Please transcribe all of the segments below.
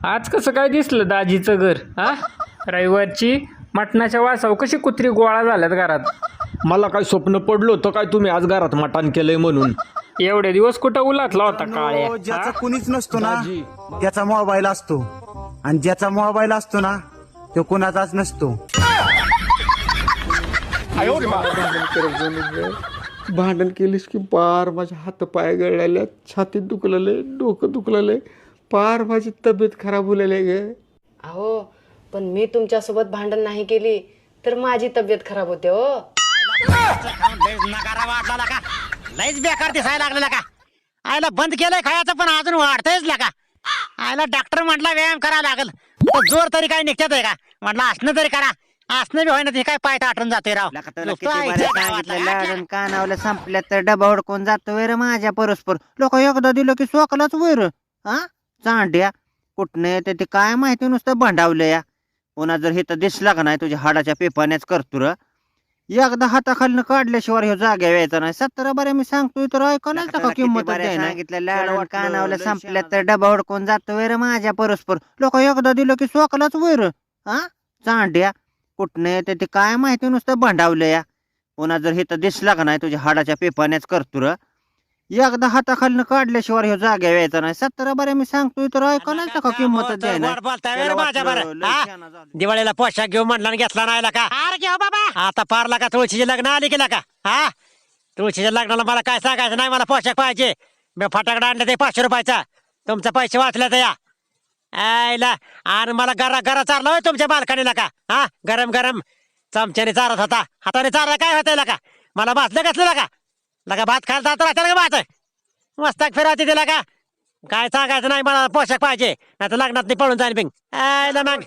आज कसं काय दिसलं दाजीचं घर हा? रविवारची मटणाच्या वासाव कशी कुत्री गोळा झाल्यात घरात. मला काय स्वप्न पडलं होतं काय तुम्ही आज घरात मटण केलंय म्हणून. एवढे दिवस कुठं उलातला होता काळ्या ज्याचा हा? कुणीच नसतो ना दाजी. त्याचा मोबाईल असतो आणि ज्याचा मोबाईल असतो ना तो कुणाचाच नसतो. भांडण केलीस की पार माझ्या हात पाय गळलेल्या, छातीत दुखलेले, डोकं दुखलेले, पार माझी तब्येत खराब होलेली गे. अहो पण मी तुमच्यासोबत भांडण नाही केली तर माझी तब्येत खराब होते हो. नकारा वाटला का लयच बेकार दिसायला लागलेला का. आयला बंद केलंय खायचं पण अजून वाढतंयच का. आयला डॉक्टर म्हटला व्यायाम करावा लागल तर जोर तरी काय निघतात आहे का. म्हटलं असणं तरी करा, असणं बी होईना ते काय पाय आठवून जातोय राव. सांगितलं कानावलं संपल्या तर डबा हुडकून जातो वेर माझ्या परस्पर. लोक एकदा दिलं की सोकलाच वैर. हा चांड्या कुठनं येते ते काय माहिती, नुसतं भांडावलं या. पुन्हा जर हे तर दिसला का नाही तुझ्या हाडाच्या पेपाण्याच करतो र. एकदा हाताखालनं काढल्याशिवाय ह्यो जाग्या यायचा नाही. 17 बऱ्या मी सांगतोय तर ऐकायला का किंमत सांगितलं कानावलं संपल्या तर डबा हुडकून जातो वेर माझ्या परस्पर. लोक एकदा दिलं की सोकलाच वैर. हा चांड्या कुठनं येते ते काय माहिती, नुसतं भांडावलं या. पुन्हा जर हे तर दिसला का नाही तुझ्या हाडाच्या पेपाण्याच करतो र. एकदा हाताखालनं काढल्याशिवाय ह्यो जाग्या यायचा नाही. 17 बऱ्या मी सांगतोय तर ऐकायला का किंमत दिवाळीला पोशाख घेऊ म्हणला आणि घेतला नाही का. अरे घेऊ बाबा आता पारला का तुळशीचे लग्न आली केला का. हा तुळशीच्या लग्नाला मला काय सांगायचं नाही, मला पोशाख पाहिजे. मी फटाकडा आणलं ते 500 रुपयाचा. तुमचे पैसे वाचले तर या आयला. आणि मला गरा गरा चारला होय तुमच्या बालकानीला का. हा गरम गरम चमच्याने चारत होता, हाताने चारला काय होता का. मला भाजलं कसलं का लगा. भात खायला जात राहता का भात मस्तक फिरायची दिला का. काय सांगायचं नाही, मला पोशाख पाहिजे नाही तर लग्नात नाही पळून जाईल बिंग. आयला मग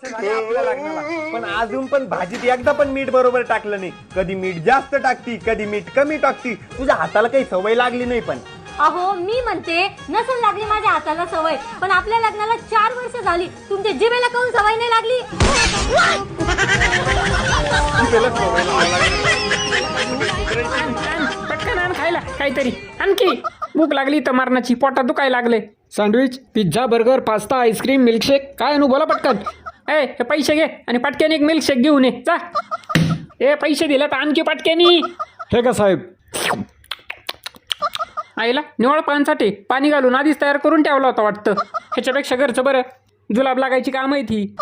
पण अजून पण भाजीत एकदा पण मीठ बरोबर टाकलं नाही. कधी मीठ जास्त टाकती, कधी मीठ कमी टाकती. तुझ्या हाताला काही सवय लागली नाही. पण अहो मी म्हणते नसल लागली माझ्या हाताला सवय, पण आपल्या लग्नाला 4 वर्ष झाली, तुमच्या जिभेला काऊन सवय नाही लागली. पटकन आण खायला काहीतरी आणखी. भूक लागली तर मरणाची, पोटात दुखायला लागले. Sandwich, pizza, burger, pasta, ice cream, milkshake काय आणू बोला पटकन. ए हे पैसे घे आणि पटक्याने एक मिल्कशेक घेऊन ये जा. ए पैसे दिले तर आणखी पटक्यानी. हे का साहेब. आईला निवळ पानसाठी पाणी घालून आधीच तयार करून ठेवला होता वाटतं. ह्याच्यापेक्षा घरचं बरं. जुलाब लागायची काम आहे ती.